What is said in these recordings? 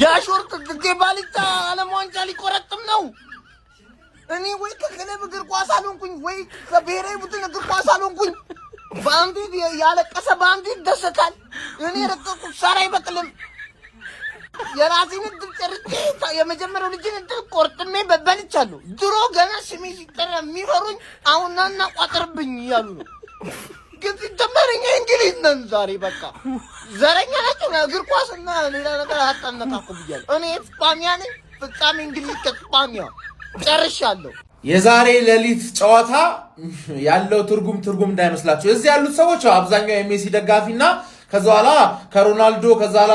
ያሾርት ባሊታ ዓለም ዋንጫ ሊቆረጥም ነው። እኔ ወይ ከክለብ እግር ኳስ አልሆንኩኝ ወይ ከብሔራዊ ቡድን እግር ኳስ አልሆንኩኝ። በአንዴ ያለቀሰ በአንዴ ይደሰታል። እኔ ረቀቁ ሳራ አይበቅልም። የራሴን እድል ጨርጬ የመጀመሪያው ልጅን እድል ቆርጥሜ በልቻለሁ። ድሮ ገና ስሜ ሲጠራ የሚፈሩኝ አሁን ናና ቋጥርብኝ እያሉ ነው። ግን ሲጀመረኛ እንግሊዝ ነን ዛሬ በቃ ዘረኛ ናቸው። እግር ኳስና ሌላ ነገር አጣነካኩ ብያለሁ። እኔ ስፓኒያ ነኝ። ፍጻሜ እንግሊዝ ከስፓኒያ ጨርሻለሁ። የዛሬ ሌሊት ጨዋታ ያለው ትርጉም እንዳይመስላችሁ። እዚህ ያሉት ሰዎች አብዛኛው የሜሲ ደጋፊና ከዛ በኋላ ከሮናልዶ ከዛ በኋላ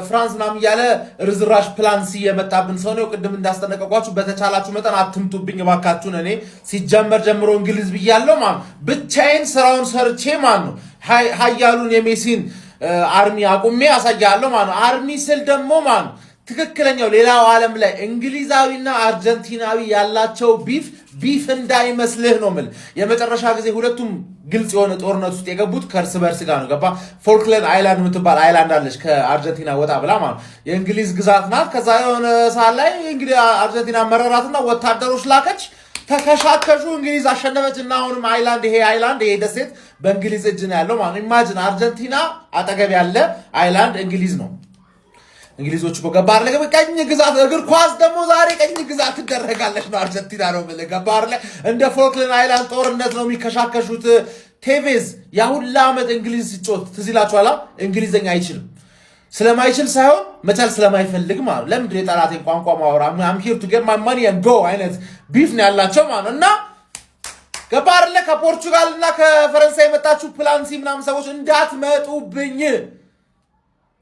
ፍራንስ ምናምን እያለ ርዝራሽ ፕላን ሲ የመጣብን ሰው ነው። ቅድም እንዳስጠነቀቋችሁ በተቻላችሁ መጠን አትምጡብኝ እባካችሁን። እኔ ሲጀመር ጀምሮ እንግሊዝ ብያለሁ ማለት ብቻዬን ስራውን ሰርቼ ማለት ነው ሀያሉን የሜሲን አርሚ አቁሜ አሳያለሁ ማለት ነው። አርሚ ስል ደግሞ ማለት ነው ትክክለኛው ሌላው ዓለም ላይ እንግሊዛዊና አርጀንቲናዊ ያላቸው ቢፍ እንዳይመስልህ ነው ማለት። የመጨረሻ ጊዜ ሁለቱም ግልጽ የሆነ ጦርነት ውስጥ የገቡት ከእርስ በርስ ጋር ነው። ገባ ፎልክላንድ አይላንድ የምትባል አይላንድ አለች ከአርጀንቲና ወጣ ብላ ማለት የእንግሊዝ ግዛት ናት። ከዛ የሆነ ሰዓት ላይ እንግዲህ አርጀንቲና መረራትና ወታደሮች ላከች፣ ተከሻከሹ፣ እንግሊዝ አሸነፈች እና አሁንም ይሄ ደሴት በእንግሊዝ እጅ ነው ያለው ማለት። ኢማጂን አርጀንቲና አጠገብ ያለ አይላንድ እንግሊዝ ነው። እንግሊዞች እኮ ገባር ላይ ቀኝ ግዛት እግር ኳስ ደግሞ ዛሬ ቀኝ ግዛት ትደረጋለች ነው አርጀንቲና ነው ማለት ገባር ላይ እንደ ፎክላንድ አይላንድ ጦርነት ነው የሚከሻከሹት። ቴቬዝ ያ ሁሉ ዓመት እንግሊዝ ሲጮት ትዝ ይላችኋል። እንግሊዘኛ አይችልም ስለማይችል ሳይሆን መቻል ስለማይፈልግ ማለት ለምን የጠላቴን ቋንቋ ማወራ I'm here to get my money and go አይነት ቢፍ ነው ያላቸው ማለት እና ገባር ላይ ከፖርቹጋል እና ከፈረንሳይ የመጣችሁ ፕላንሲ ምናምን ሰዎች እንዳትመጡብኝ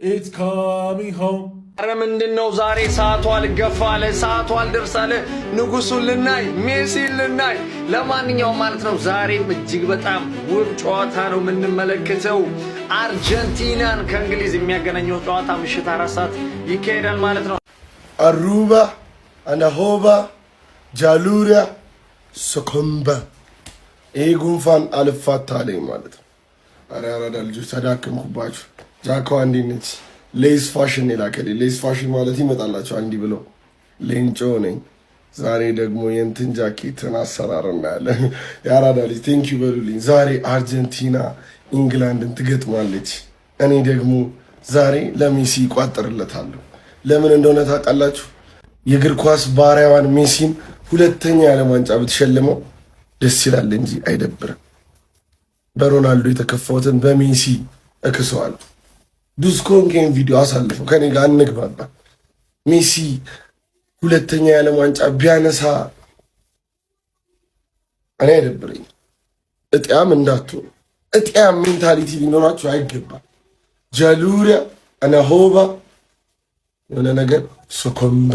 It's coming home አረ ምንድነው ዛሬ ሰዓቱ አልገፋለ ሰዓቱ አልደርሳለ ንጉሱን ልናይ ሜሲን ልናይ ለማንኛውም ማለት ነው ዛሬም እጅግ በጣም ውብ ጨዋታ ነው የምንመለከተው አርጀንቲናን ከእንግሊዝ የሚያገናኘው ጨዋታ ምሽት 4 ሰዓት ይካሄዳል ማለት ነው አሩባ አናሆባ ጃሉሪያ ሶኮምባ ጉንፋን አልፋታለኝ ማለት ነው አረ አራዳ ልጆች ተዳከምኩባችሁ ጃኮ አንዲ ነች ሌስ ፋሽን ይላከል ሌስ ፋሽን ማለት ይመጣላችሁ አንዲ ብሎ ሌንጮ ነኝ ዛሬ ደግሞ የእንትን ጃኬትን አሰራርና ያለ ያራዳ ልጅ ቴንክ ዩ በሉልኝ ዛሬ አርጀንቲና ኢንግላንድን ትገጥማለች እኔ ደግሞ ዛሬ ለሜሲ ቋጥርለታለሁ ለምን እንደሆነ ታውቃላችሁ የእግር ኳስ ባሪያዋን ሜሲን ሁለተኛ የዓለም ዋንጫ ብትሸልመው ደስ ይላል እንጂ አይደብርም በሮናልዶ የተከፋውትን በሜሲ እክሰዋለሁ ዱስኮን ጌም ቪዲዮ አሳልፈው ከኔ ጋር እንግባባ ሜሲ ሁለተኛ የዓለም ዋንጫ ቢያነሳ እኔ አይደብረኝ እጥያም እንዳትሆኑ እጥያም ሜንታሊቲ ሊኖራችሁ አይገባም ጃሉሪያ አናሆባ የሆነ ነገር ሶኮምባ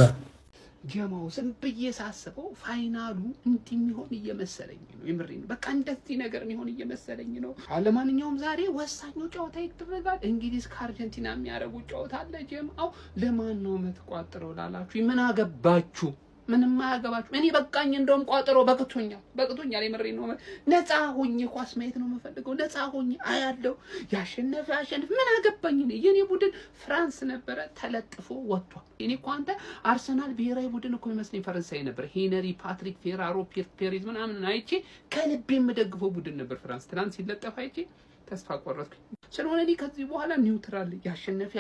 ጀማው ዝም ብዬ ሳስበው ፋይናሉ እንዲህ የሚሆን እየመሰለኝ ነው የምሬን በቃ እንደዚህ ነገር የሚሆን እየመሰለኝ ነው ለማንኛውም ዛሬ ወሳኙ ጨዋታ ይደረጋል እንግሊዝ ከአርጀንቲና የሚያደርጉት ጨዋታ አለ ጀማው ለማን ነው የምትቋጥረው ላላችሁ ምን አገባችሁ ምንም አያገባችሁ እኔ በቃኝ እንደውም ቋጥሮ በቅቶኛል የምሬን ነው ነፃ ሆኜ ኳስ ማየት ነው የምፈልገው ነፃ ሆኜ አያለው ያሸነፈ ምን አገባኝ እኔ የኔ ቡድን ፍራንስ ነበረ ተለጥፎ ወጥቷል እኔ እኮ አንተ አርሰናል ብሔራዊ ቡድን እኮ ይመስለኝ ፈረንሳይ ነበር ሄነሪ ፓትሪክ ፌራሮ ፔሬዝ ምናምን አይቼ ከልቤ የምደግፈው ቡድን ነበር ፍራንስ ትናንት ሲለጠፍ አይቼ ተስፋ ቆረጥኩ ስለሆነ እኔ ከዚህ በኋላ ኒውትራል ያሸነፈ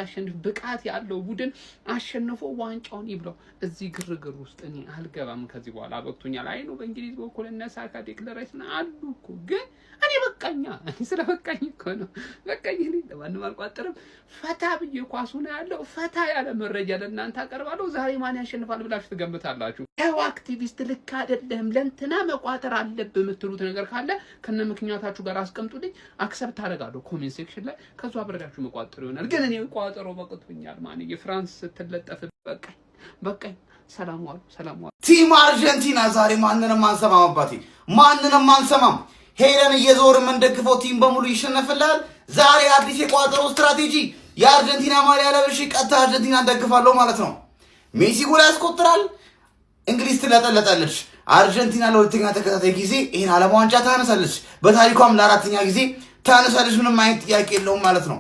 ብቃት ያለው ቡድን አሸንፎ ዋንጫውን ይብለው እዚህ ግርግር ውስጥ እኔ አልገባም ከዚህ በኋላ አበቅቶኛል አይኑ በእንግሊዝ በኩል እነሳካ ዲክለሬሽን አሉ እኮ ግን እኔ በቃኛ እኔ ስለበቃኝ እኮ ነው በቃኝ እኔ ለማንም አልቋጠርም ፈታ ብዬ ኳሱ ነው ያለው ፈታ ያለ መረጃ ለእናንተ አቀርባለሁ ዛሬ ማን ያሸንፋል ብላችሁ ትገምታላችሁ ያው አክቲቪስት ልክ አይደለም ለእንትና መቋጠር አለብህ የምትሉት ነገር ካለ ከነ ምክንያታችሁ ጋር አስቀምጡልኝ አክሰፕት አደርጋለሁ ኮሜንት ሴክሽን ላይ ከዛ አብረዳችሁ መቋጠር ይሆናል ግን እኔ ቋጠሮ በቅቶኛል ማን የፍራንስ ስትለጠፍ በቃኝ ሰላም ዋሉ ቲም አርጀንቲና ዛሬ ማንንም አንሰማም አባቴ ማንንም አንሰማም ሄለን እየዞርን እንደግፈው ቲም በሙሉ ይሸነፍላል ዛሬ አዲስ የቋጠሮ ስትራቴጂ የአርጀንቲና ማሊያ ለብሼ ቀጥታ አርጀንቲና እንደግፋለሁ ማለት ነው ሜሲ ጎል ያስቆጥራል እንግሊዝ ትለጠለጣለች አርጀንቲና ለሁለተኛ ተከታታይ ጊዜ ይሄን ዓለም ዋንጫ ታነሳለች በታሪኳም ለአራተኛ ጊዜ ታነሳለች ምንም አይነት ጥያቄ የለውም ማለት ነው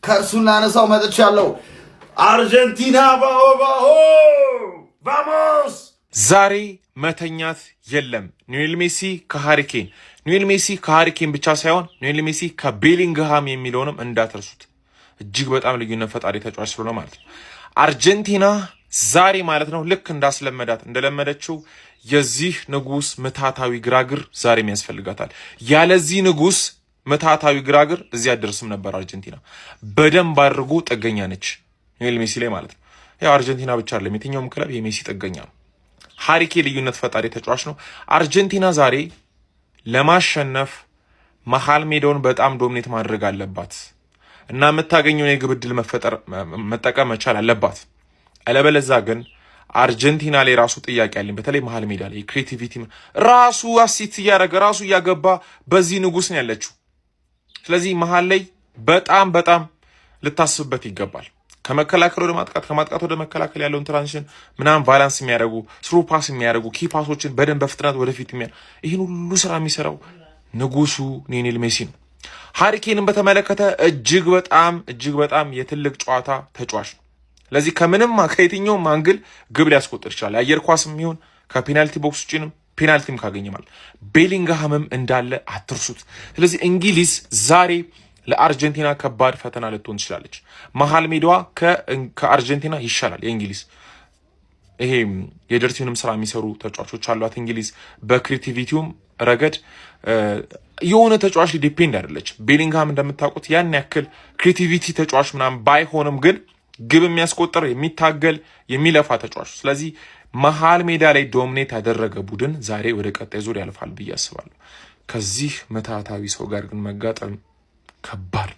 ከርሱን ላነሳው መጥቻለሁ አርጀንቲና ባኦ ቫሞስ። ዛሬ መተኛት የለም። ሊዮኔል ሜሲ ከሃሪኬን፣ ሊዮኔል ሜሲ ከሃሪኬን ብቻ ሳይሆን ሊዮኔል ሜሲ ከቤሊንግሃም የሚለውንም እንዳትረሱት። እጅግ በጣም ልዩነት ፈጣሪ ተጫዋች ስለሆነ ማለት ነው። አርጀንቲና ዛሬ ማለት ነው ልክ እንዳስለመዳት እንደለመደችው የዚህ ንጉስ ምታታዊ ግራግር ዛሬም ያስፈልጋታል። ያለዚህ ንጉስ ምታታዊ ግራግር እዚህ አደርስም ነበር። አርጀንቲና በደንብ አድርጎ ጥገኛ ነች ሊዮኔል ሜሲ ላይ ማለት ነው። ያው አርጀንቲና ብቻ አይደለም የትኛውም ክለብ የሜሲ ጥገኛ ነው። ሃሪኬ ልዩነት ፈጣሪ ተጫዋች ነው። አርጀንቲና ዛሬ ለማሸነፍ መሃል ሜዳውን በጣም ዶሚኔት ማድረግ አለባት እና የምታገኘውን የግብ ዕድል መጠቀም መቻል አለባት። አለበለዛ ግን አርጀንቲና ላይ ራሱ ጥያቄ አለኝ። በተለይ መሃል ሜዳ ላይ ክሬቲቪቲ ራሱ አሲት እያደረገ ራሱ እያገባ በዚህ ንጉስ ነው ያለችው። ስለዚህ መሃል ላይ በጣም ልታስብበት ይገባል። ከመከላከል ወደ ማጥቃት ከማጥቃት ወደ መከላከል ያለውን ትራንዚሽን ምናምን ባላንስ የሚያደርጉ ስሩ ፓስ የሚያደርጉ ኪ ፓሶችን በደንብ በፍጥነት ወደፊት ይህን ሁሉ ስራ የሚሰራው ንጉሱ ሊዮኔል ሜሲ ነው። ሃሪኬንን በተመለከተ እጅግ በጣም የትልቅ ጨዋታ ተጫዋች ነው። ለዚህ ከምንም ከየትኛውም አንግል ግብ ሊያስቆጥር ይችላል። የአየር ኳስም ይሁን ከፔናልቲ ቦክስ ውጭንም ፔናልቲም ካገኘ ማለት ቤሊንግሃምም እንዳለ አትርሱት። ስለዚህ እንግሊዝ ዛሬ ለአርጀንቲና ከባድ ፈተና ልትሆን ትችላለች። መሃል ሜዳዋ ከአርጀንቲና ይሻላል የእንግሊዝ። ይሄ የደርቲውንም ስራ የሚሰሩ ተጫዋቾች አሏት እንግሊዝ። በክሬቲቪቲውም ረገድ የሆነ ተጫዋች ዲፔንድ አይደለች። ቤሊንግሃም እንደምታውቁት ያን ያክል ክሬቲቪቲ ተጫዋች ምናምን ባይሆንም ግን ግብ የሚያስቆጥር የሚታገል የሚለፋ ተጫዋች። ስለዚህ መሃል ሜዳ ላይ ዶሚኔት ያደረገ ቡድን ዛሬ ወደ ቀጣይ ዙር ያልፋል ብዬ አስባለሁ። ከዚህ ምትሃታዊ ሰው ጋር ግን መጋጠም ከባድ።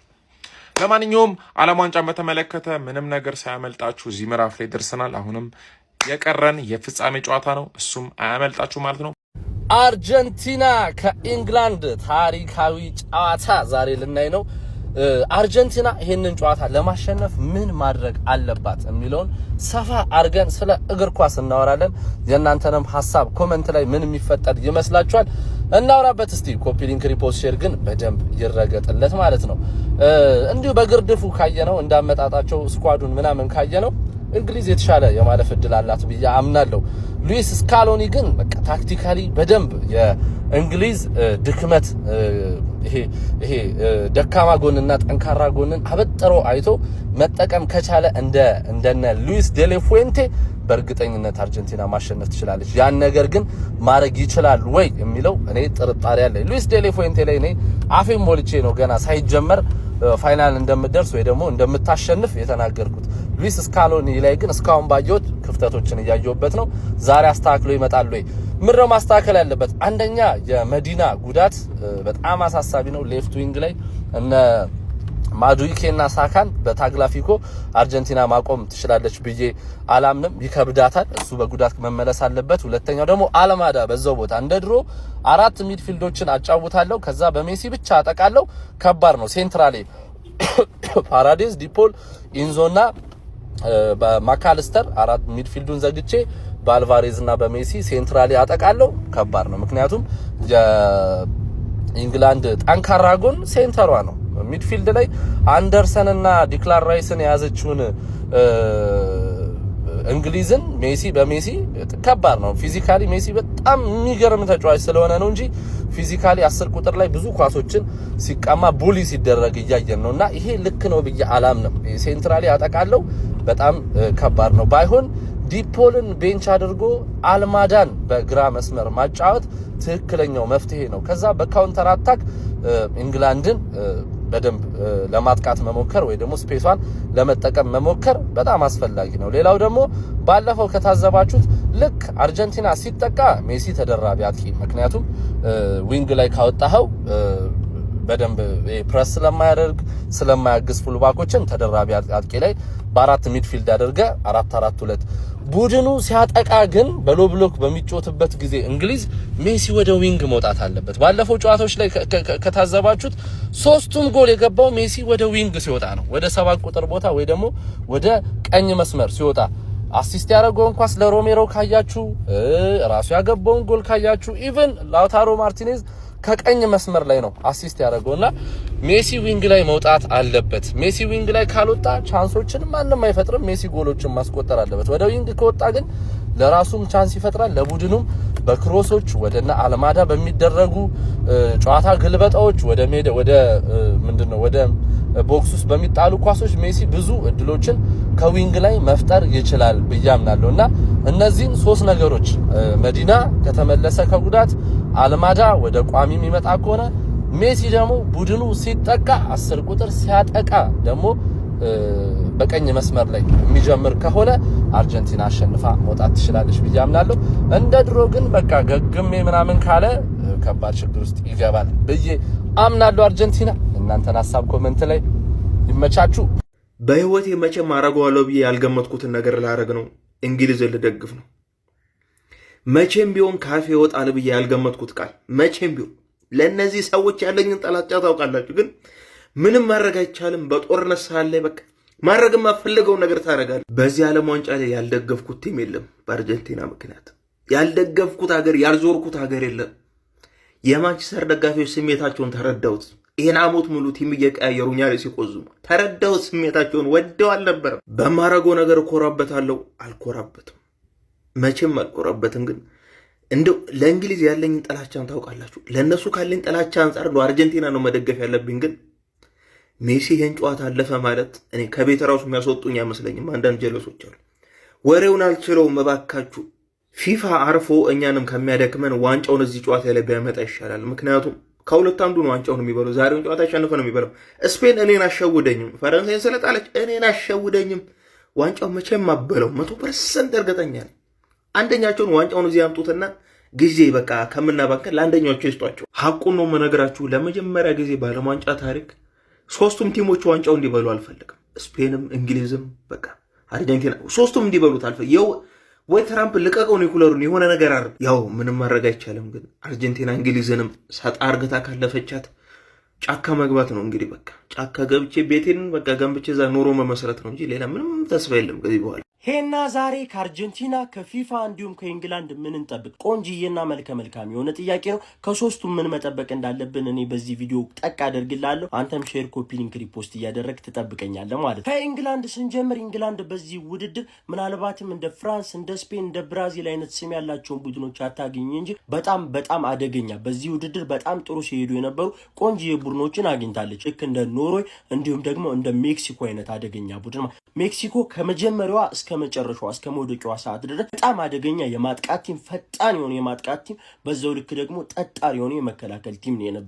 ለማንኛውም ዓለም ዋንጫን በተመለከተ ምንም ነገር ሳያመልጣችሁ እዚህ ምዕራፍ ላይ ደርሰናል። አሁንም የቀረን የፍጻሜ ጨዋታ ነው፣ እሱም አያመልጣችሁ ማለት ነው። አርጀንቲና ከኢንግላንድ ታሪካዊ ጨዋታ ዛሬ ልናይ ነው። አርጀንቲና ይሄንን ጨዋታ ለማሸነፍ ምን ማድረግ አለባት የሚለውን ሰፋ አርገን ስለ እግር ኳስ እናወራለን። የእናንተንም ሐሳብ ኮሜንት ላይ ምን የሚፈጠር ይመስላችኋል እናወራበት። እስቲ ኮፒ ሊንክ ሪፖስት ሼር ግን በደንብ ይረገጥለት ማለት ነው። እንዲሁ በግርድፉ ካየነው እንዳመጣጣቸው ስኳዱን ምናምን ካየነው እንግሊዝ የተሻለ የማለፍ እድል አላት ብዬ አምናለሁ። ሉዊስ ስካሎኒ ግን በቃ ታክቲካሊ በደንብ የእንግሊዝ ድክመት ይሄ ደካማ ጎንና ጠንካራ ጎንን አበጥሮ አይቶ መጠቀም ከቻለ እንደነ ሉዊስ ዴሌፉዌንቴ በእርግጠኝነት አርጀንቲና ማሸነፍ ትችላለች። ያን ነገር ግን ማድረግ ይችላል ወይ የሚለው እኔ ጥርጣሬ አለኝ። ሉዊስ ዴሌፉዌንቴ ላይ እኔ አፌን ሞልቼ ነው ገና ሳይጀመር ፋይናል እንደምትደርስ ወይ ደግሞ እንደምታሸንፍ የተናገርኩት። ሉዊስ ስካሎኒ ላይ ግን እስካሁን ባየሁት ክፍተቶችን እያየሁበት ነው። ዛሬ አስተካክሎ ይመጣል ወይ? ምንድነው ማስተካከል ያለበት? አንደኛ የመዲና ጉዳት በጣም አሳሳቢ ነው። ሌፍት ዊንግ ላይ እነ ማዱዊኬና ሳካን በታግላፊኮ አርጀንቲና ማቆም ትችላለች ብዬ አላምንም። ይከብዳታል። እሱ በጉዳት መመለስ አለበት። ሁለተኛው ደግሞ አለማዳ በዛው ቦታ እንደ ድሮ 4 ሚድፊልዶችን አጫውታለሁ ከዛ በሜሲ ብቻ አጠቃለሁ። ከባድ ነው። ሴንትራሌ ፓራዴዝ፣ ዲፖል፣ ኢንዞና በማካልስተር 4 ሚድፊልዱን ዘግቼ በአልቫሬዝ እና በሜሲ ሴንትራሌ አጠቃለሁ። ከባድ ነው። ምክንያቱም የኢንግላንድ ጠንካራ ጎን ሴንተሯ ነው። ሚድፊልድ ላይ አንደርሰን እና ዲክላን ራይስን የያዘችውን እንግሊዝን በሜሲ ከባድ ነው። ፊዚካሊ ሜሲ በጣም የሚገርም ተጫዋች ስለሆነ ነው እንጂ ፊዚካሊ 10 ቁጥር ላይ ብዙ ኳሶችን ሲቀማ ቡሊ ሲደረግ እያየን ነውና ይሄ ልክ ነው ብዬ አላምንም። ሴንትራሊ አጠቃለው በጣም ከባድ ነው። ባይሆን ዲፖልን ቤንች አድርጎ አልማዳን በግራ መስመር ማጫወት ትክክለኛው መፍትሄ ነው። ከዛ በካውንተር አታክ ኢንግላንድን በደንብ ለማጥቃት መሞከር ወይ ደግሞ ስፔሷን ለመጠቀም መሞከር በጣም አስፈላጊ ነው። ሌላው ደግሞ ባለፈው ከታዘባችሁት ልክ አርጀንቲና ሲጠቃ ሜሲ ተደራቢ አጥቂ፣ ምክንያቱም ዊንግ ላይ ካወጣኸው በደንብ ፕረስ ስለማያግዝ ፉልባኮችን ተደራቢ አጥቂ ላይ በአራት ሚድፊልድ አድርገ 4-4-2 ቡድኑ ሲያጠቃ ግን በሎ ብሎክ በሚጮትበት ጊዜ እንግሊዝ ሜሲ ወደ ዊንግ መውጣት አለበት። ባለፈው ጨዋታዎች ላይ ከታዘባችሁት 3ቱም ጎል የገባው ሜሲ ወደ ዊንግ ሲወጣ ነው። ወደ 7 ቁጥር ቦታ ወይ ደግሞ ወደ ቀኝ መስመር ሲወጣ አሲስት ያደረገውን ኳስ ለሮሜሮ ካያችሁ ራሱ ያገባውን ጎል ካያችሁ ኢቭን ላውታሮ ማርቲኔዝ ከቀኝ መስመር ላይ ነው አሲስት ያደረገውና ሜሲ ዊንግ ላይ መውጣት አለበት። ሜሲ ዊንግ ላይ ካልወጣ ቻንሶችን ማንንም አይፈጥርም። ሜሲ ጎሎችን ማስቆጠር አለበት። ወደ ዊንግ ከወጣ ግን ለራሱም ቻንስ ይፈጥራል፣ ለቡድኑም በክሮሶች ወደና አልማዳ በሚደረጉ ጨዋታ ግልበጣዎች ወደ ሜዳ ወደ ቦክስ ውስጥ በሚጣሉ ኳሶች ሜሲ ብዙ እድሎችን ከዊንግ ላይ መፍጠር ይችላል ብያምናለሁና እነዚህን ሶስት ነገሮች መዲና ከተመለሰ ከጉዳት አልማዳ ወደ ቋሚ የሚመጣ ከሆነ ሜሲ ደግሞ ቡድኑ ሲጠቃ 10 ቁጥር ሲያጠቃ ደግሞ በቀኝ መስመር ላይ የሚጀምር ከሆነ አርጀንቲና አሸንፋ መውጣት ትችላለች ብያምናለሁ። እንደ ድሮ ግን በቃ ገግሜ ምናምን ካለ ከባድ ችግር ውስጥ ይገባል ብዬ አምናለሁ። አርጀንቲና እናንተን ሐሳብ ኮሜንት ላይ ይመቻችሁ። በህይወቴ መቼም አረጋዋለሁ ብዬ ያልገመትኩትን ነገር ላረግ ነው። እንግሊዝን ልደግፍ ነው። መቼም ቢሆን ካፌ ይወጣል ብዬ ያልገመትኩት ቃል መቼም ቢሆን ለነዚህ ሰዎች ያለኝን ጥላቻ ታውቃላችሁ። ግን ምንም ማድረግ አይቻልም። በጦርነት ሰዓት ላይ በቃ ማድረግ የማፈልገው ነገር ታደርጋለህ። በዚህ ዓለም ዋንጫ ላይ ያልደገፍኩት ቲም የለም። በአርጀንቲና ምክንያት ያልደገፍኩት ሀገር ያልዞርኩት ሀገር የለም። የማንቸስተር ደጋፊዎች ስሜታቸውን ተረዳሁት። ይሄን አሞት ሙሉ ቲም እየቀያየሩ እኛ ላይ ሲቆዙ ተረዳሁት። ስሜታቸውን ወደው አልነበረም። በማረገው ነገር እኮራበታለሁ አልኮራበትም፣ መቼም አልኮራበትም። ግን እንደው ለእንግሊዝ ያለኝን ጥላቻን ታውቃላችሁ። ለነሱ ካለኝ ጥላቻ አንጻር ነው አርጀንቲና ነው መደገፍ ያለብኝ። ግን ሜሲ ይሄን ጨዋታ አለፈ ማለት እኔ ከቤት ራሱ የሚያስወጡኝ አይመስለኝም። አንዳንድ ጀለሶች አሉ። ወሬውን አልችለውም እባካችሁ። ፊፋ አርፎ እኛንም ከሚያደክመን ዋንጫውን እዚህ ጨዋታ ላይ ቢያመጣ ይሻላል። ምክንያቱም ከሁለት አንዱ ነው ዋንጫውን የሚበለው። ዛሬውን ጨዋታ አሸንፈ ነው የሚበለው። ስፔን እኔን አሸውደኝም፣ ፈረንሳይን ስለጣለች እኔን አሸውደኝም። ዋንጫው መቼም አበለው 100% እርግጠኛ ነኝ። አንደኛቸውን ዋንጫውን እዚህ ያምጡትና ጊዜ በቃ ከምናባከን ለአንደኛቸው ይስጧቸው። ሐቁን ነው መነግራችሁ። ለመጀመሪያ ጊዜ በዓለም ዋንጫ ታሪክ ሶስቱም ቲሞች ዋንጫው እንዲበሉ አልፈልግም። ስፔንም እንግሊዝም በቃ አርጀንቲና ሶስቱም እንዲበሉት አልፈልግም። ወይ ትራምፕ ልቀቀው ኒኩለሩን የሆነ ነገር አር ያው ምንም ማድረግ አይቻልም። ግን አርጀንቲና እንግሊዝንም ሰጣ አርግታ ካለፈቻት ጫካ መግባት ነው እንግዲህ። በቃ ጫካ ገብቼ ቤቴን በቃ ገንብቼ እዛ ኑሮ መመስረት ነው እንጂ ሌላ ምንም ተስፋ የለም ከዚህ በኋላ። ሄና ዛሬ ከአርጀንቲና ከፊፋ እንዲሁም ከኢንግላንድ ምን እንጠብቅ? ቆንጂዬና መልከ መልካም የሆነ ጥያቄ ነው። ከሶስቱም ምን መጠበቅ እንዳለብን እኔ በዚህ ቪዲዮ ጠቅ አደርግላለሁ። አንተም ሼር፣ ኮፒ ሊንክ፣ ሪፖስት እያደረግ ትጠብቀኛለህ ማለት። ከኢንግላንድ ስንጀምር ኢንግላንድ በዚህ ውድድር ምናልባትም እንደ ፍራንስ፣ እንደ ስፔን፣ እንደ ብራዚል አይነት ስም ያላቸውን ቡድኖች አታገኝ እንጂ በጣም አደገኛ በዚህ ውድድር በጣም ጥሩ ሲሄዱ የነበሩ ቆንጂዬ ቡድኖችን አግኝታለች። ልክ እንደ ኖርዌይ እንዲሁም ደግሞ እንደ ሜክሲኮ አይነት አደገኛ ቡድን። ሜክሲኮ ከመጀመሪያዋ እስከ መጨረሻዋ እስከ መውደቂዋ ሰዓት ድረስ በጣም አደገኛ የማጥቃት ቲም፣ ፈጣን የሆነ የማጥቃት ቲም፣ በዛው ልክ ደግሞ ጠጣር የሆነ የመከላከል ቲም ነው የነበር።